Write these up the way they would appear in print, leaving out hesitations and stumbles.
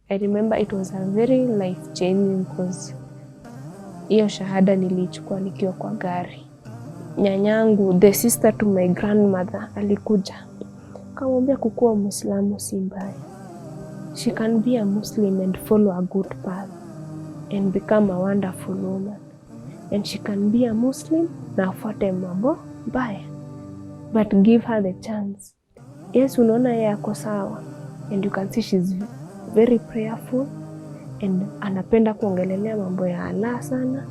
I remember it was a very life changing because hiyo shahada nilichukua nikiwa kwa gari. Nyanyangu, the sister to my grandmother, alikuja akamwambia kukuwa Muislamu si mbaya. She can be a Muslim and follow a good path and become a wonderful woman. And she can be a Muslim na afuate mambo mbaya. But give her the chance. Yes, unaona yeye ako sawa. And you can see she's very prayerful. And anapenda kuongelelea mambo ya Allah sana.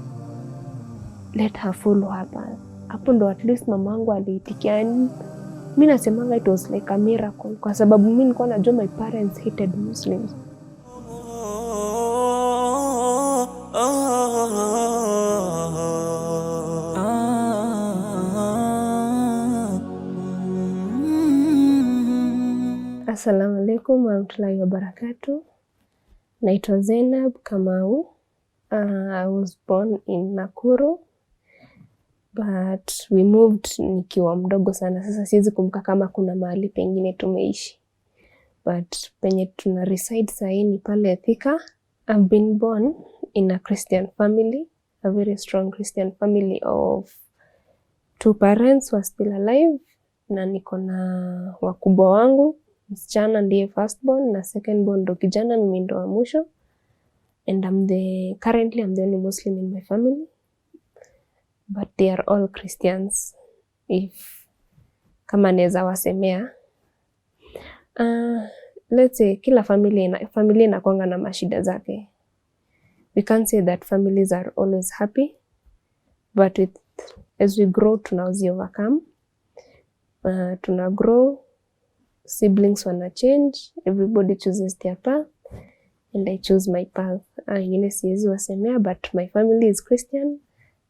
Let her follow her path. Hapo ndo at least mamangu aliitikia. Mimi nasemanga it was like a miracle. Kwa sababu mimi nilikuwa najua my parents hated Muslims. Assalamu alaikum warahmatullahi wabarakatuh. Naitwa Zainab Kamau. I was born in Nakuru, but we moved nikiwa mdogo sana. Sasa siwezi kumbuka kama kuna mahali pengine tumeishi. But penye tuna reside sahi ni pale Thika. I've been born in a Christian family, a very strong Christian family of 2 parents who are still alive. Na niko na wakubwa wangu. Msichana ndiye firstborn na secondborn ndo kijana, mimi ndo wa mwisho. And currently I'm the only Muslim in my family. But they are all Christians, if kama naweza wasemea. Let's say kila familia inakuanga na mashida zake. We can't say that families are always happy, but as we grow tunazi overcome. Tuna grow, siblings wana change, everybody chooses their path, and I choose my path. Ingine siwezi wasemea, but my family is Christian,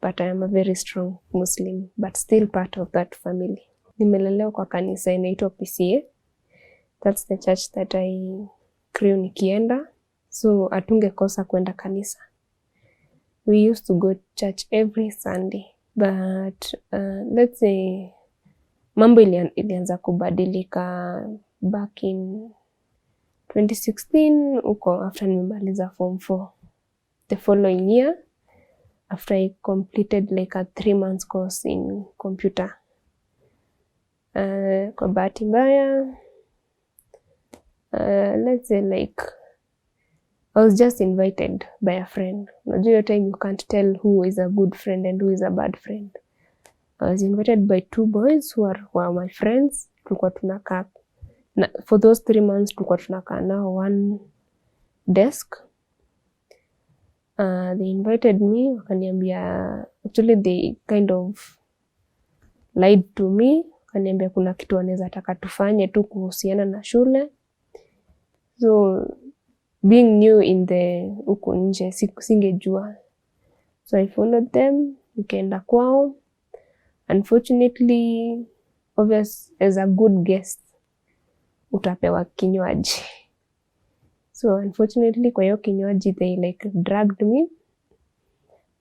but I am a very strong Muslim, but still part of that family. Nimelelewa kwa kanisa inaitwa PCA. That's the church that I grew nikienda. So atungekosa kwenda kanisa. We used to go to church every Sunday. But let's say mambo ilianza kubadilika back in 2016 uko after nimemaliza form 4. The following year, after I completed like a 3 months course in computer. Kwa bahati mbaya, let's say like I was just invited by a friend. Unajua your time you can't tell who is a good friend and who is a bad friend. I was invited by 2 boys who were my friends. Tulikuwa tunakaa for those 3 months tulikuwa tunakaa nao one desk. They invited me, wakaniambia, actually they kind of lied to me. Wakaniambia kuna kitu wanaweza taka tufanye tu kuhusiana na shule. So being new in huko nje singejua. So I followed them, nikaenda kwao. Unfortunately, obvious as a good guest, utapewa kinywaji. So unfortunately kwa hiyo kinywaji they like dragged me,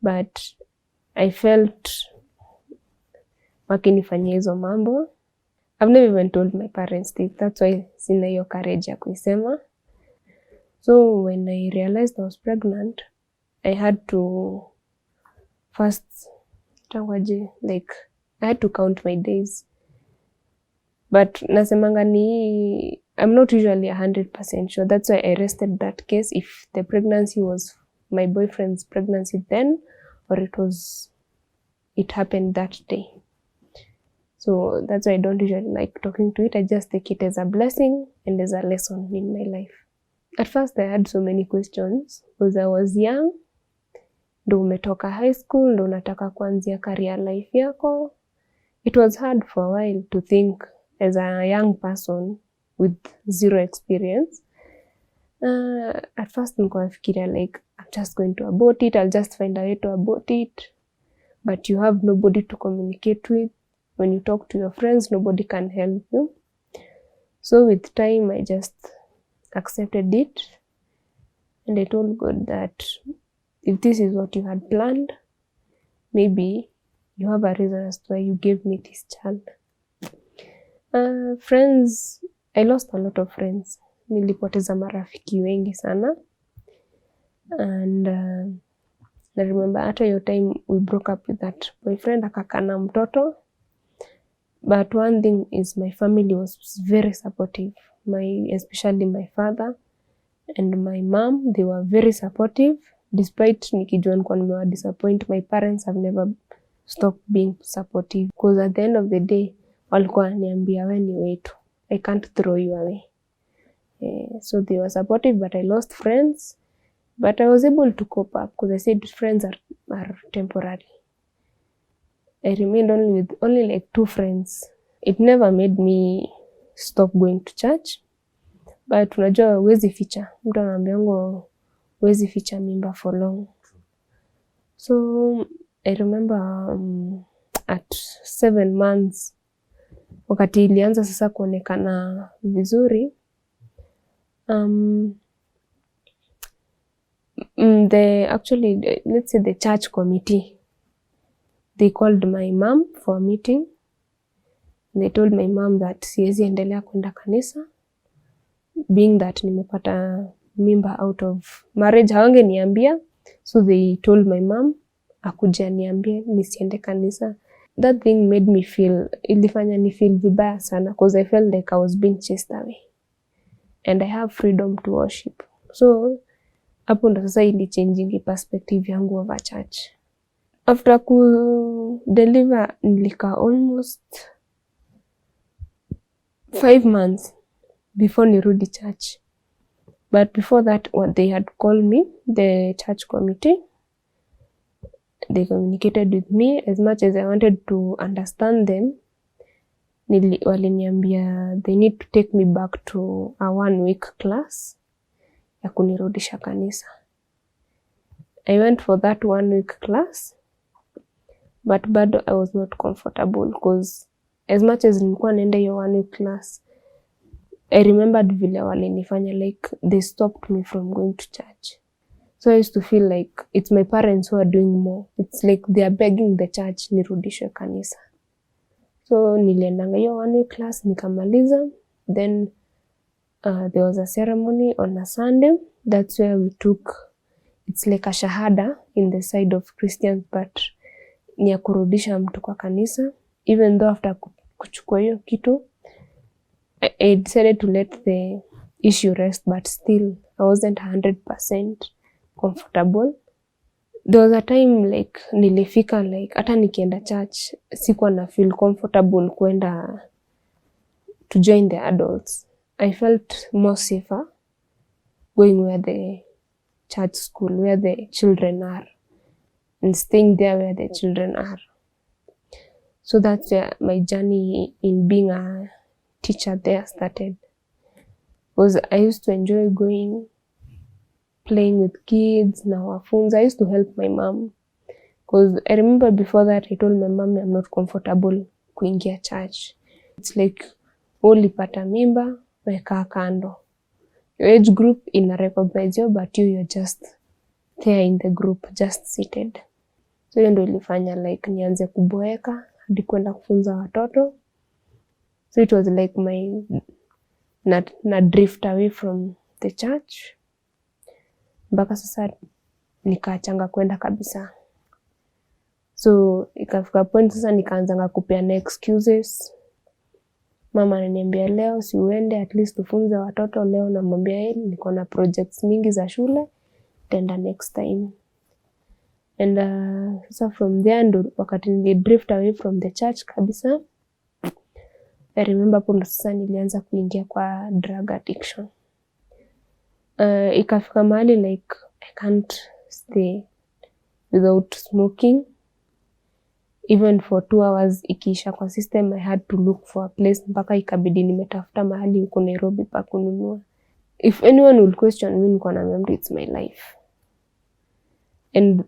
but I felt wakinifanyia hizo mambo. I've never even told my parents this. That's why sina hiyo courage ya kuisema. So when I realized I was pregnant, I had to first like I had to count my days. But nasemanga I'm not usually 100% sure. That's why I rested that case if the pregnancy was my boyfriend's pregnancy then, or it happened that day. So that's why I don't usually like talking to it. I just take it as a blessing and as a lesson in my life. At first I had so many questions because I was young. Ndo umetoka high school, ndo unataka kuanzia career life yako. It was hard for a while to think as a young person with 0 experience. At first nilikuwa nafikiria like I'm just going to abort it, I'll just find a way to abort it. But you have nobody to communicate with. When you talk to your friends, nobody can help you. So with time I just accepted it, and I told God that if this is what you had planned, maybe you have a reason as to why you gave me this child. Friends, I lost a lot of friends. nilipoteza marafiki wengi sana. And I remember hata your time we broke up with that boyfriend, akakaa na mtoto. But one thing is my family was very supportive. Especially my father and my mom, they were very supportive. Despite nikijua nilikuwa nimewa disappoint, my parents have never stopped being supportive. Because at the end of the day, walikuwa niambia wewe ni wetu. I can't throw you away. So they were supportive, but I lost friends. But I was able to cope up because I said friends are temporary. I remained with only like 2 friends. It never made me stop going to church. But unajua huwezi ficha. Mtu anaambianga huwezi ficha mimba for long. So I remember at 7 months, wakati ilianza sasa kuonekana vizuri, let's say the church committee, they called my mom for a meeting. They told my mom that siwezi endelea kwenda kanisa, being that nimepata mimba out of marriage. Hawangeniambia, so they told my mom akuja niambie nisiende kanisa. That thing made me feel, ilifanya ni feel vibaya sana because I felt like I was being chased away and I have freedom to worship. So hapo ndo sasa ili changing perspective yangu over church. After ku deliver nilika almost 5 months before nirudi church. But before that, what they had called me, the church committee, they communicated with me. As much as I wanted to understand them, waliniambia they need to take me back to a 1-week class ya kunirudisha kanisa. I went for that 1-week class, but bado I was not comfortable because as much as nilikuwa naenda hiyo 1-week class, I remembered vile walinifanya, like they stopped me from going to church. So I used to feel like it's my parents who are doing more. It's like they are begging the church nirudishwe kanisa. So niliendanga hiyo 1-week class nikamaliza. Then there was a ceremony on a Sunday. That's where we took, it's like a shahada in the side of Christians, but ni ya kurudisha mtu kwa kanisa. Even though after kuchukua hiyo kitu, I decided to let the issue rest, but still I wasn't 100% comfortable. There was a time like nilifika like hata nikienda church sikuwa na feel comfortable kwenda to join the adults. I felt more safer going where the church school, where the children are, and staying there where the children are. So that's where my journey in being a teacher there started. Was I used to enjoy going, playing with kids, na wafunza. I used to help my mom. Because I remember before that I told my mom I'm not comfortable kuingia church. It's like ulipata mimba, weka kando. Your age group ina recognize you, but you're just there in the group, just seated. So hiyo ndio ilifanya like nianze kuboeka hadi kwenda kufunza watoto. So it was like my na drift away from the church. Mpaka sasa nikaachanga kwenda kabisa. So ikafika point sasa nikaanzanga kupeana excuses. Mama ananiambia leo si uende, at least ufunze watoto leo. Namwambia niko na projects mingi za shule, tenda next time. And so from there ndo wakati nili drift away from the church kabisa, I remember hapo ndo sasa nilianza kuingia kwa drug addiction. Ikafika mahali like I can't stay without smoking. Even for 2 hours ikiisha kwa system, I had to look for a place, mpaka ikabidi nimetafuta mahali huko Nairobi pa kununua. If anyone will question me, niko na memory, it's my life. And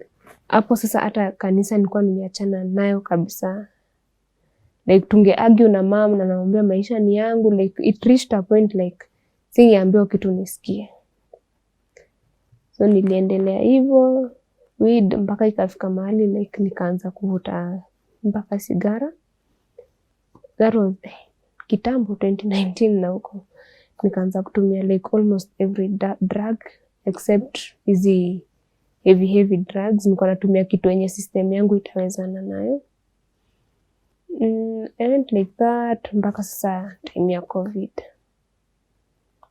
hapo sasa hata kanisa nilikuwa nimeachana nayo kabisa. Like tunge argue na mom na namwambia maisha ni yangu, like it reached a point like singeambiwa kitu nisikie. So niliendelea hivyo weed mpaka ikafika mahali like nikaanza kuvuta mpaka sigara. That was kitambo 2019 na huko. nikaanza kutumia like almost every drug except hizi heavy drugs. Nilikuwa natumia kitu yenye system yangu itawezana nayo. And like that mpaka sasa time ya COVID.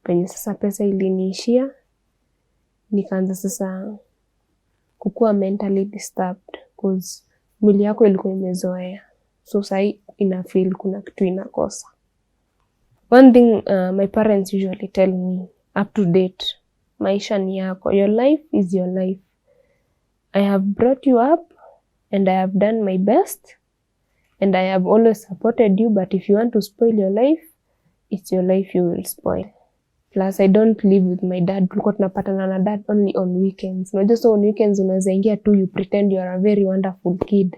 Penye sasa pesa iliniishia, nikaanza sasa kukua mentally disturbed because mwili yako ilikuwa imezoea. So sai ina feel kuna kitu inakosa. One thing my parents usually tell me up to date, maisha ni yako. Your life is your life. I have brought you up and I have done my best and I have always supported you, but if you want to spoil your life, it's your life you will spoil. Plus I don't live with my dad. Tulikuwa tunapatana na dad only on weekends. Unajua so on weekends unaweza ingia tu, you pretend you are a very wonderful kid.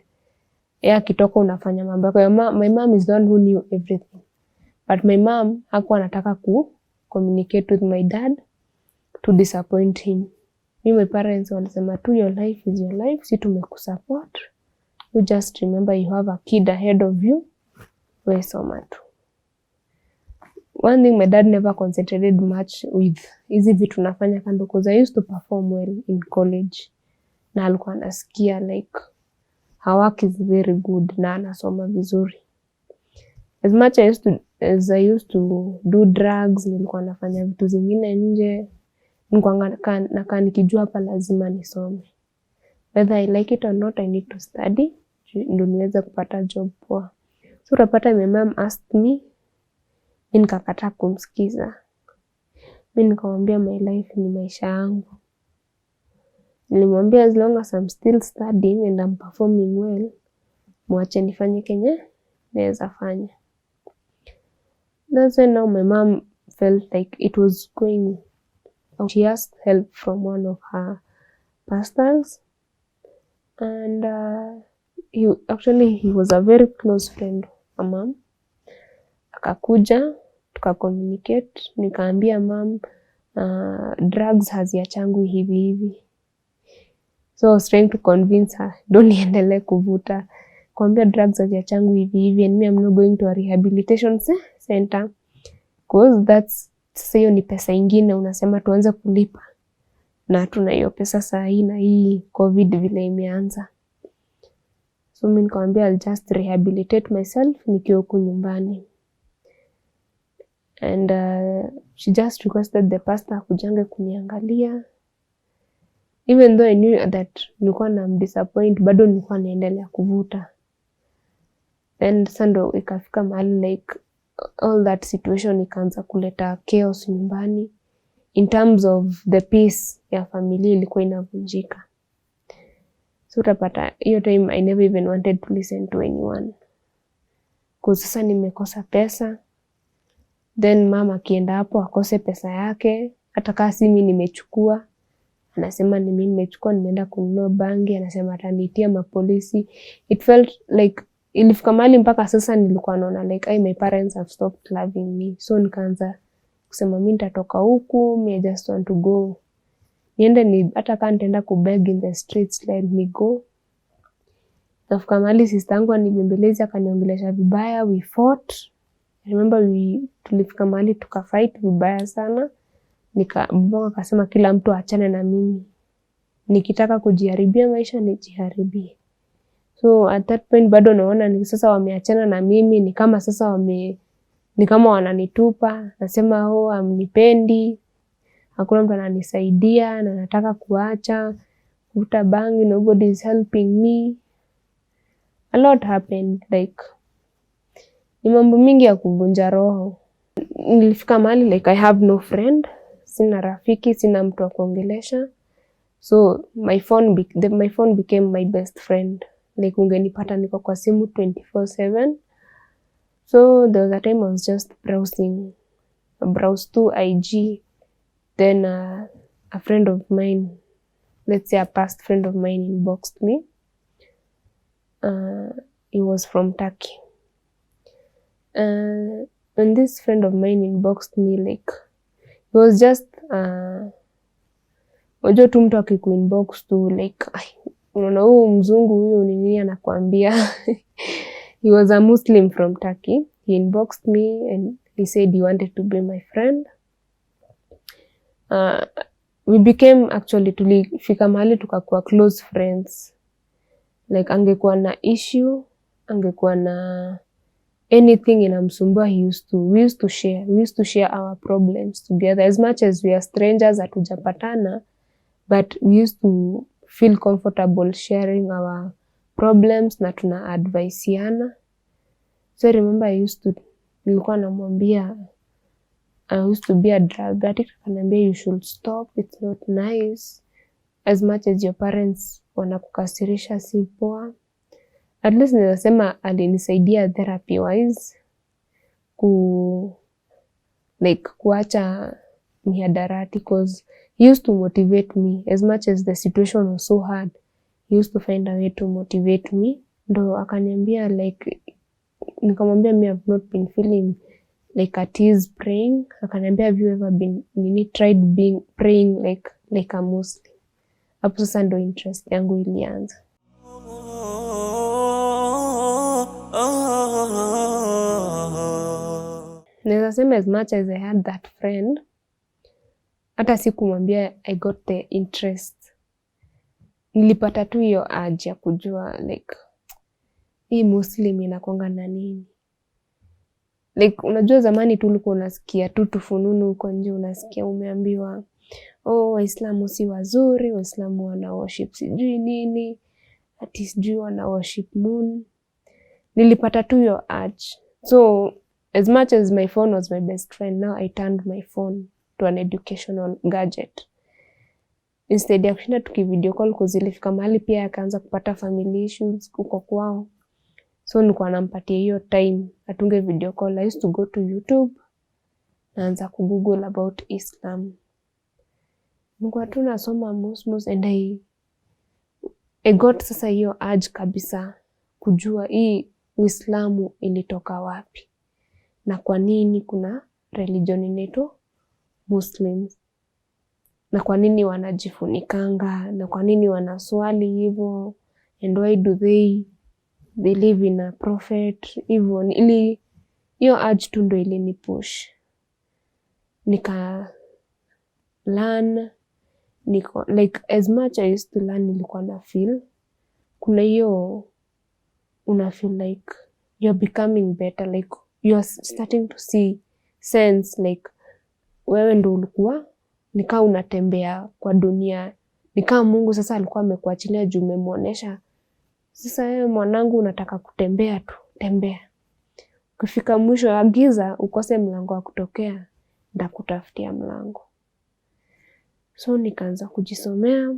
Kitoka unafanya mambo yako. My mom is the one who knew everything. But my mom hakuwa anataka communicate with my dad to disappoint him. My parents walisema tu, your life is your life. Si tumekusupport. You just remember you have a kid ahead of you. We soma tu. One thing, my dad never concentrated much with hizi vitu nafanya kando because I used to perform well in college. Na alikuwa anasikia like her work is very good na anasoma vizuri. As much as I used to do drugs, nilikuwa nafanya vitu zingine nje. Nilikuwa nakaa nikijua hapa lazima nisome. Whether I like it or not, I need to study ndio niweze kupata job poa. So utapata my mom asked me, mimi nikakataa kumsikiza. Mimi nikamwambia my life ni maisha yangu. Nilimwambia as long as I'm still studying and I'm performing well, mwache nifanye kenye naweza fanya. That's when now my mom felt like it was going. She asked help from one of her pastors, and he was a very close friend of mom. Akakuja tuka-communicate, nikaambia mom drugs haziachangu hivi. So I was trying to convince her, don't niendelee kuvuta. Kuambia drugs haziachangu hivi and me I'm not going to a rehabilitation center because that's sasa ni pesa ingine unasema tuanze kulipa. Na tuna hiyo pesa saa hii na hii COVID vile imeanza. So mimi nikamwambia I'll just rehabilitate myself nikiwa huko nyumbani. And she just requested the pastor kujange kuniangalia. Even though I knew that nilikuwa na disappoint, bado nilikuwa naendelea kuvuta. Then sando ikafika mahali like all that situation ikaanza kuleta chaos nyumbani. In terms of the peace ya familia ilikuwa inavunjika. So utapata hiyo time I never even wanted to listen to anyone. Kwa sasa nimekosa pesa. Then mama akienda hapo akose pesa yake, hata kama si mimi nimechukua, anasema ni mimi nimechukua, nimeenda kununua bangi, anasema atanitia mapolisi. It felt like ilifika mahali mpaka sasa nilikuwa naona like my parents have stopped loving me. So nikaanza kusema mimi nitatoka huku, I just want to go. Niende hata kama nitaenda kubeg in the streets, let me go. Nafika mahali sister yangu anibembeleza akaniongelesha vibaya, we fought. I remember tulifika mahali tukafight vibaya sana. Mbona akasema kila mtu aachane na mimi. Nikitaka kujiharibia maisha nijiharibie. So at that point bado naona ni sasa wameachana na mimi, ni kama sasa ni kama wananitupa, nasema amnipendi. Hakuna mtu ananisaidia na nataka kuacha kuvuta bangi, nobody is helping me. A lot happened, like ni mambo mingi ya kuvunja roho. Nilifika mahali like I have no friend, sina rafiki, sina mtu wa kuongelesha. So my phone became my best friend. Like ungenipata niko kwa simu 24/7. So there was a time I was just browsing. I browsed to IG. Then a friend of mine, let's say a past friend of mine, inboxed me. He was from Turkey. And this friend of mine inboxed me like, he was just wajua tu mtu akikuinbox tu like unaona huyu mzungu huyu nini anakuambia. He was a Muslim from Turkey. He inboxed me and he said he wanted to be my friend. We became actually, tulifika mahali tukakuwa close friends. Like angekuwa na issue, angekuwa na anything inamsumbua, we used to share our problems together. As much as we are strangers, hatujapatana, but we used to feel comfortable sharing our problems na tuna advisiana. So I remember nilikuwa namwambia I used to be a drug addict, akaniambia you should stop, it's not nice. As much as your parents wanakukasirisha si poa. At least ninasema alinisaidia therapy wise kuacha mihadarati, because he used to motivate me. As much as the situation was so hard, he used to find a way to motivate me. Ndo akaniambia like, nikamwambia me have not been feeling like at ease praying. Akaniambia have you ever tried praying like a Muslim? Hapo sasa ndo interest yangu ilianza. Naweza sema as much as I had that friend, hata sikumwambia I got the interest. Nilipata tu hiyo urge ya kujua like hii Muslim inakuanga na nini. Like unajua zamani tu ulikuwa unasikia tu tufununu huko nje, unasikia umeambiwa Waislamu si wazuri, Waislamu wana worship sijui nini, ati sijui wana worship moon. Nilipata tu hiyo urge. So as much as my phone was my best friend, now I turned my phone to an educational gadget. Instead ya kushinda tukivideo call, kuzilifika mahali pia akaanza kupata family issues huko kwao. So nilikuwa nampatia hiyo time atunge video call. I used to go to YouTube, naanza kugoogle about Islam. Nilikuwa tu nasoma Muslims and I got sasa hiyo urge kabisa kujua hii Uislamu ilitoka wapi na kwa nini kuna religion inaitwa Muslims, na kwa nini wanajifunikanga, na kwa nini wanaswali hivyo, and why do they believe in a prophet hivyo. Hiyo urge tu ndo ilinipush nika learn. Like as much I used to learn, nilikuwa na feel kuna hiyo una feel like you're becoming better, like you're starting to see sense, like wewe ndo ulikuwa nikaa unatembea kwa dunia, nikaa Mungu sasa alikuwa amekuachilia juu umemuonesha sasa wewe mwanangu unataka kutembea tu, tembea. Ukifika mwisho wa giza ukose mlango wa kutokea, ndakutafutia mlango. So nikaanza kujisomea,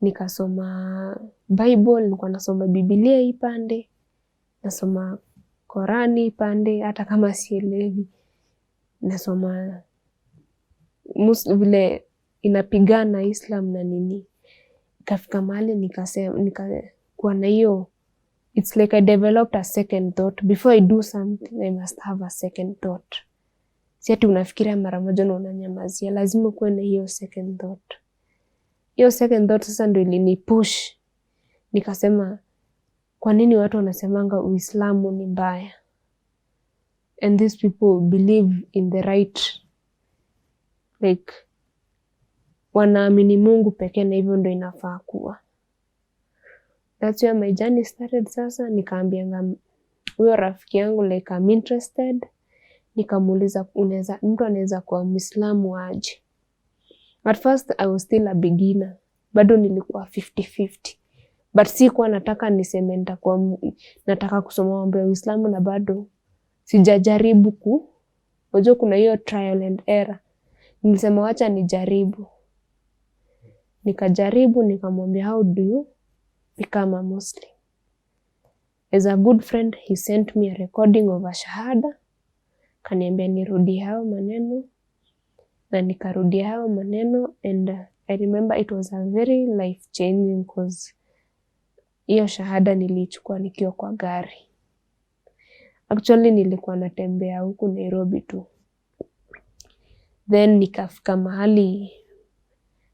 nikasoma Bible, nilikuwa nasoma Biblia ipande, nasoma Korani ipande, hata kama sielewi. Nasoma vile inapigana Islam na nini. Kafika mahali nikakuwa na hiyo, it's like I developed a second thought. Before I do something, I must have a second thought. Si ati unafikiria mara moja na unanyamazia, lazima kuwe na hiyo second thought. Hiyo second thought sasa ndio ilinipush. Nikasema kwa nini watu wanasemanga Uislamu ni mbaya? And these people believe in the right, like wanaamini Mungu pekee na hivyo ndio inafaa kuwa. That's where my journey started. Sasa nikaambia huyo rafiki yangu like I'm interested. Nikamuuliza mtu anaweza kuwa Muislamu aje? At first I was still a beginner. Bado nilikuwa 50-50. But sikuwa nataka niseme nataka kusoma mambo ya Uislamu na bado sijajaribu unajua kuna hiyo trial and error. Nilisema wacha nijaribu. Nikajaribu, nikamwambia how do you become a Muslim? As a good friend, he sent me a recording of a shahada. Kaniambia nirudi hayo maneno, na nikarudi hayo maneno, and I remember it was a very life changing cause hiyo shahada nilichukua nikiwa kwa gari. Actually nilikuwa natembea huku Nairobi tu. Then nikafika mahali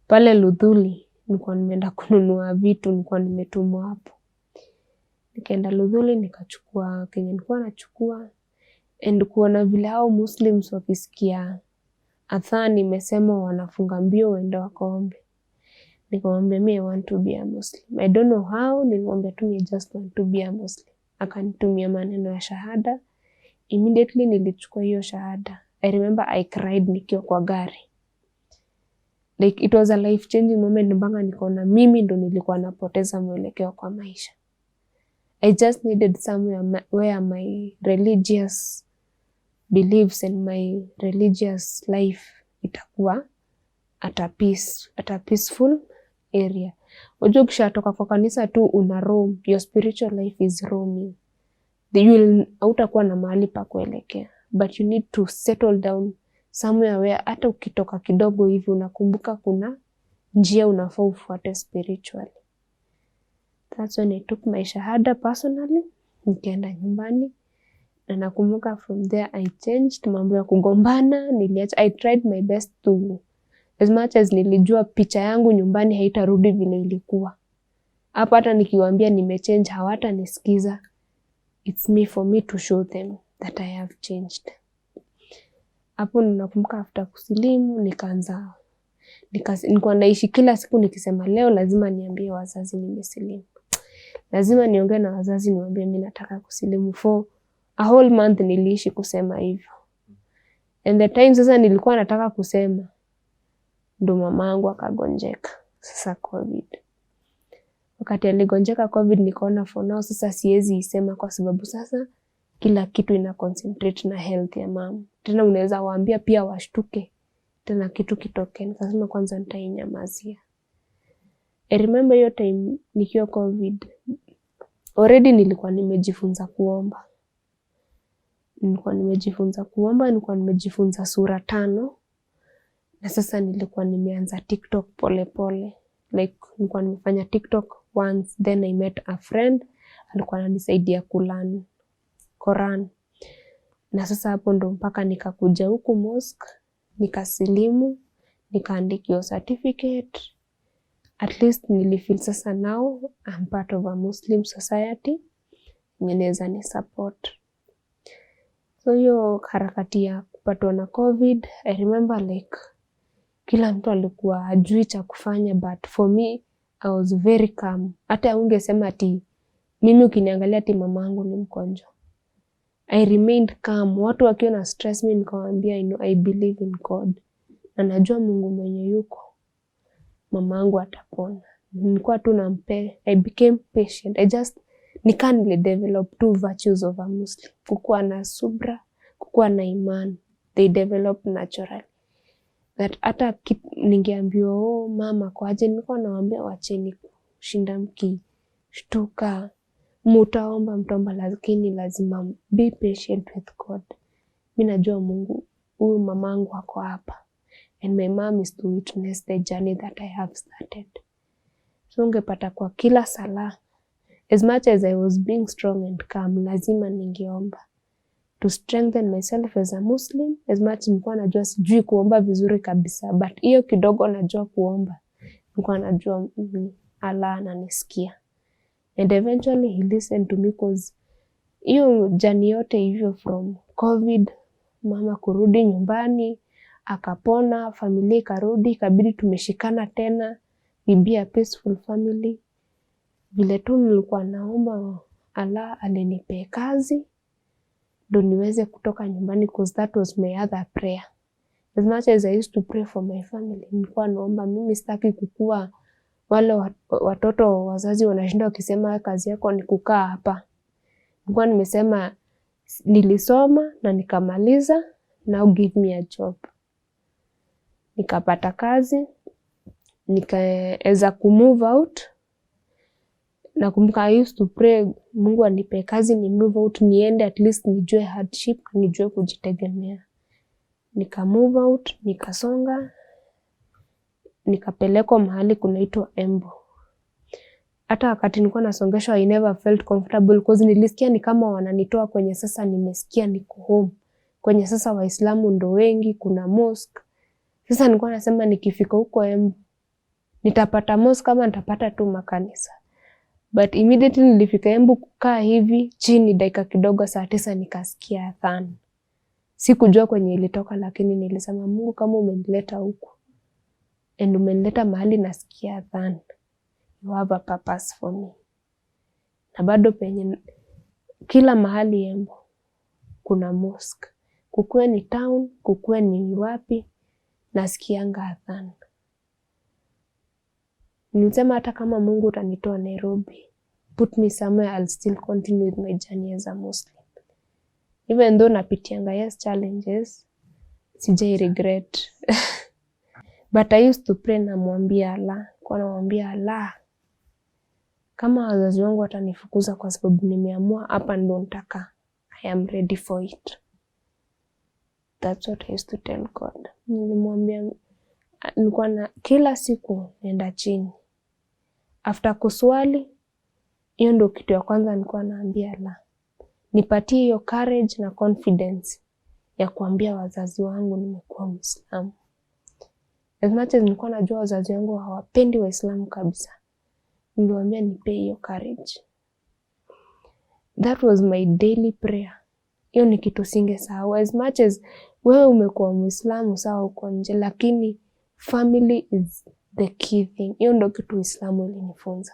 pale Luthuli, nilikuwa nimeenda kununua vitu, nilikuwa nimetumwa hapo. Nikaenda Luthuli nikachukua kenye nilikuwa nachukua, and kuona vile hao Muslims wakisikia Atha nimesema wanafunga mbio waende wakaombe. Nikamwambia me I want to be a Muslim. I don't know how, nilimwambia tu me just want to be a Muslim. Akanitumia maneno ya shahada. Immediately nilichukua hiyo shahada. I remember I cried nikiwa kwa gari. Like it was a life changing moment mpaka nikaona mimi ndo nilikuwa napoteza mwelekeo kwa maisha. I just needed somewhere where my religious beliefs and my religious life itakuwa at a peaceful area. Unajua ukishatoka kwa kanisa tu una roam, your spiritual life is roaming. Hautakuwa na mahali pa kuelekea, but you need to settle down somewhere where hata ukitoka kidogo hivi unakumbuka kuna njia unafaa ufuate spiritually. That's when I took my shahada personally. Nikaenda nyumbani na nakumbuka from there I changed. Mambo ya kugombana niliacha. I tried my best to, as much as nilijua picha yangu nyumbani haitarudi vile ilikuwa. Hapa hata nikiwaambia nimechange hawatanisikiza. It's me for me to show them that I have changed. Hapo nakumbuka after kusilimu nilikuwa naishi kila siku nikisema leo lazima niambie wazazi nimesilimu. Lazima niongee na wazazi niwaambie mimi nataka kusilimu. For a whole month niliishi kusema hivyo. And the time sasa nilikuwa nataka kusema ndo mamangu akagonjeka. Sasa COVID. Wakati aligonjeka COVID nikaona for now sasa siwezi isema kwa sababu sasa kila kitu ina concentrate na health ya mama. Tena unaweza waambia pia washtuke. Tena kitu kitokee. Nikasema kwanza nitainyamazia. I remember hiyo time nikiwa COVID. Already nilikuwa nimejifunza kuomba. Nilikuwa nimejifunza sura 5. Na sasa nilikuwa nimeanza TikTok pole pole. Like nilikuwa nimefanya TikTok once, then I met a friend. Alikuwa ananisaidia kulearn Quran. Na sasa hapo ndo mpaka nikakuja huku mosque, nikasilimu, nikaandikiwa certificate. At least nilifeel sasa now I'm part of a Muslim society. Ninaweza ni support. So hiyo harakati ya kupatwa na COVID, I remember like kila mtu alikuwa hajui cha kufanya, but for me I was very calm. Hata ungesema ati mimi ukiniangalia ati mamangu ni mgonjwa, I remained calm. Watu wakiwa na stress mimi nikawaambia I believe in God. Na najua Mungu mwenye yuko. Mamangu atapona. Nilikuwa tu nampe. I became patient. Nili develop 2 virtues of a Muslim. Kukuwa na subra, kukuwa na iman. They develop naturally. That hata ningeambiwa mama kwa aje, nilikuwa nawaambia wacheni kushinda mkishtuka. Mtaomba lakini lazima be patient with God. Mimi najua Mungu, huyu mamangu ako hapa. And my mom is to witness the journey that I have started. So ungepata kwa kila sala, as much as I was being strong and calm, lazima ningeomba. To strengthen myself as a Muslim, as much nilikuwa najua sijui kuomba vizuri kabisa, but hiyo kidogo najua kuomba. Nilikuwa najua Allah ananisikia. And eventually he listened to me because hiyo journey yote hivyo from COVID, mama kurudi nyumbani, akapona, familia ikarudi, ikabidi tumeshikana tena, we be a peaceful family. Vile tu nilikuwa naomba Allah alinipe kazi, ndo niweze kutoka nyumbani because that was my other prayer. As much as I used to pray for my family, nilikuwa naomba mimi sitaki kukua wale watoto wazazi wanashinda wakisema kazi yako ni kukaa hapa. Nilikuwa nimesema nilisoma na nikamaliza, now give me a job. Nikapata kazi, nikaweza kumove out. Nakumbuka I used to pray Mungu anipe kazi ni move out, niende at least nijue hardship, nijue kujitegemea. Nika move out, nikasonga, nikapelekwa mahali kunaitwa Embu. Hata wakati nilikuwa nasongeshwa I never felt comfortable because nilisikia ni kama wananitoa kwenye sasa nimesikia niko home. Kwenye sasa Waislamu ndo wengi, kuna mosque. Sasa nilikuwa nasema nikifika huko Embu nitapata mosque kama nitapata tu makanisa. But immediately nilifika Embu kukaa hivi chini dakika kidogo saa 9 nikasikia adhan. Sikujua kwenye ilitoka, lakini nilisema Mungu, kama umenileta huku and umenileta mahali nasikia adhan, you have a purpose for me. Na bado penye kila mahali Embu kuna mosque, kukue ni town, kukue ni wapi, nasikianga adhan. Nilisema hata kama Mungu utanitoa Nairobi, put me somewhere, I'll still continue with my journey as a Muslim. Even though napitianga yes challenges, sijai regret. But I used to pray na mwambia Allah, kwa namwambia Allah, kama wazazi wangu watanifukuza kwa sababu nimeamua hapa ndo nitaka, I am ready for it. That's what I used to tell God. Nilimwambia, nilikuwa na kila siku nenda chini. After kuswali, hiyo ndo kitu ya kwanza nilikuwa naambia Allah, nipatie hiyo courage na confidence ya kuambia wazazi wangu nimekuwa Muislamu. As much as nilikuwa najua wazazi wangu hawapendi Waislamu kabisa, niliwaambia nipe hiyo courage. That was my daily prayer. Hiyo ni kitu singesahau. As much as wewe umekuwa Muislamu sawa uko nje, lakini family is the key thing. Hiyo ndo kitu Uislamu ilinifunza.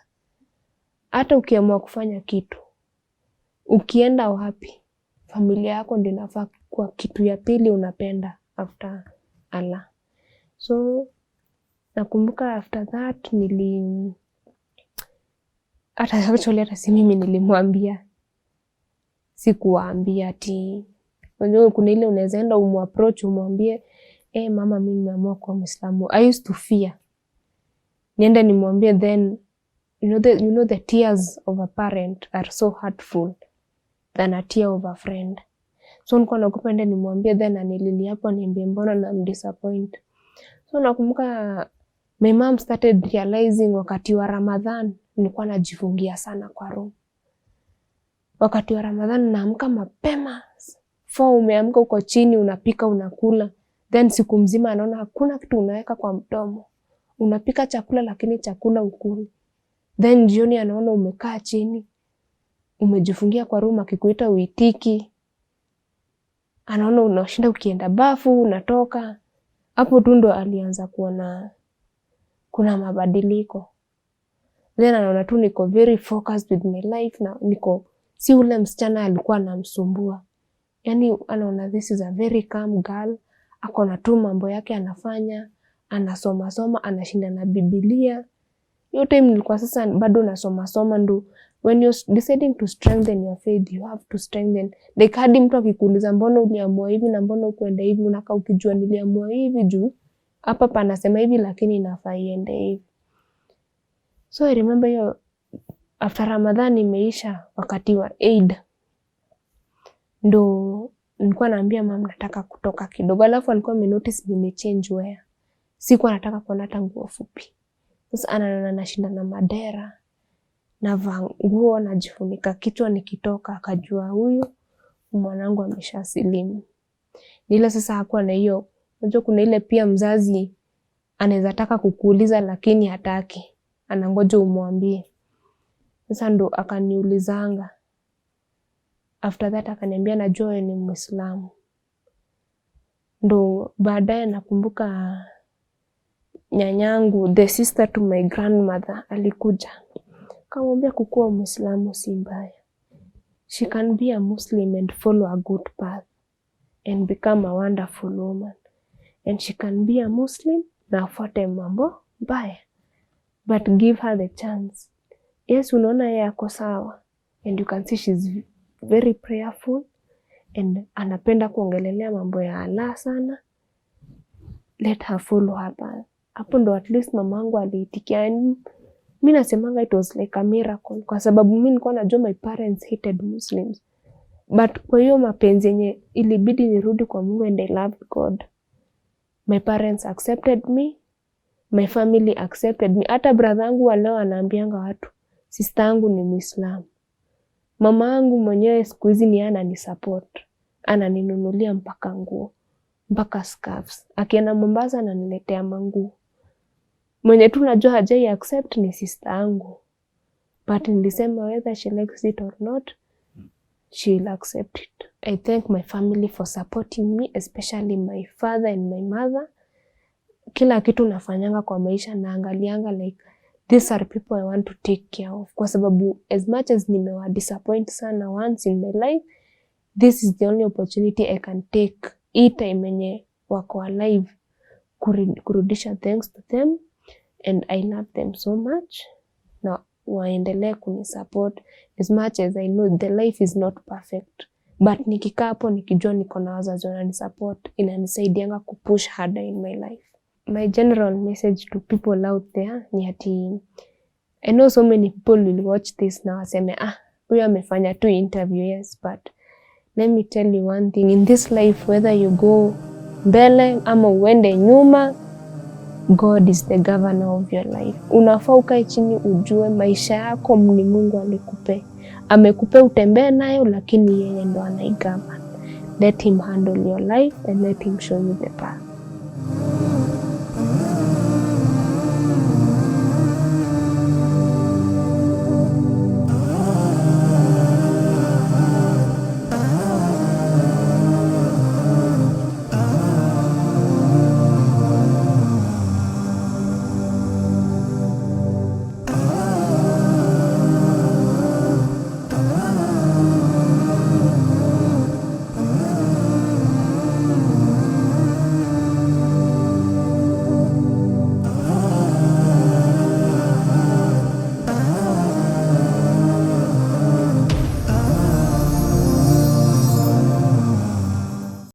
Hata ukiamua kufanya kitu, ukienda wapi, familia yako ndio inafaa kuwa kitu ya pili unapenda after Allah. So nakumbuka after that hata si mimi nilimwambia, sikuwaambia ati. Unajua kuna ile unaweza enda umapproach umwambie, mama mimi nimeamua kuwa Muislamu. I used to fear. Nienda nimwambie, then you know the tears of a parent are so hurtful than a tear of a friend. So nilikuwa naogopa niende nimwambie, then anililia hapo niambie mbona na disappoint. So nakumbuka my mom started realizing wakati wa Ramadhan nilikuwa najifungia sana kwa room. Wakati wa Ramadhan naamka mapema, 4 umeamka uko chini unapika unakula, then siku mzima anaona hakuna kitu unaweka kwa mdomo. Unapika chakula lakini chakula ukuli. Then jioni anaona umekaa chini, umejifungia kwa room, akikuita uitiki. Anaona unashinda ukienda bafu, unatoka. Hapo tu ndo alianza kuona kuna mabadiliko. Then anaona tu niko very focused with my life na niko si ule msichana alikuwa anamsumbua. Yani anaona this is a very calm girl, akona tu mambo yake anafanya, anasoma, anashinda na Biblia. Hiyo time nilikuwa sasa bado nasoma ndo when you're deciding to strengthen your faith, you have to strengthen. Like hadi mtu akikuuliza mbona uliamua hivi na mbona ukwenda hivi, unakaa ukijua niliamua hivi juu hapa panasema hivi lakini inafaa iende hivi. So I remember hiyo after Ramadhan imeisha, wakati wa Eid ndo nilikuwa naambia mama nataka kutoka kidogo, alafu alikuwa amenotice nimechange wear. Sikuwa nataka kuona hata nguo fupi. Sasa anaona nashinda na madera, navaa nguo najifunika kichwa nikitoka, akajua huyu mwanangu ameshasilimu. Nile sasa hakuwa na hiyo, unajua kuna ile pia mzazi anaweza taka kukuuliza lakini hataki, anangoja umwambie. Sasa ndo akaniulizanga. After that akaniambia najua wewe ni Muislamu. Ndo baadaye nakumbuka nyanyangu, the sister to my grandmother, alikuja. Akamwambia kukuwa Muislamu si mbaya. She can be a Muslim and follow a good path and become a wonderful woman. And she can be a Muslim na afuate mambo mbaya. But give her the chance. Yes, unaona yeye ako sawa. And you can see she's very prayerful and anapenda kuongelelea mambo ya Allah sana. Let her follow her path. Hapo ndo at least mamangu aliitikia. Mimi nasemanga it was like a miracle kwa sababu mimi nilikuwa najua my parents hated Muslims. But kwa hiyo mapenzi yenye ilibidi nirudi kwa Mungu and I loved God. My parents accepted me. My family accepted me. Hata brother yangu waleo anaambianga watu, sister yangu ni Muislamu. Mama yangu mwenyewe siku hizi ni ananisupport. Ananinunulia mpaka nguo, mpaka scarves. Akienda Mombasa ananiletea manguo. Mwenye tu najua hajai accept ni sister yangu. But nilisema whether she likes it or not, she'll accept it. I thank my family for supporting me, especially my father and my mother. Kila kitu nafanyanga kwa maisha naangalianga like these are people I want to take care of. Kwa sababu as much as nimewa disappoint sana once in my life, this is the only opportunity I can take. Hii time yenye wako alive kurudisha thanks to them, and I love them so much. Na waendelee kunisupport as much as I know the life is not perfect. But nikikaa hapo nikijua niko na wazazi wananisupport, inanisaidianga kupush harder in my life. My general message to people out there ni ati I know so many people will watch this na waseme huyu amefanya tu interview, yes, but let me tell you one thing, in this life whether you go mbele ama uende nyuma, God is the governor of your life. Unafaa ukae chini ujue maisha yako ni Mungu alikupe. Amekupe utembee nayo, lakini yeye ndo anaigovern. Let him handle your life and let him show you the path.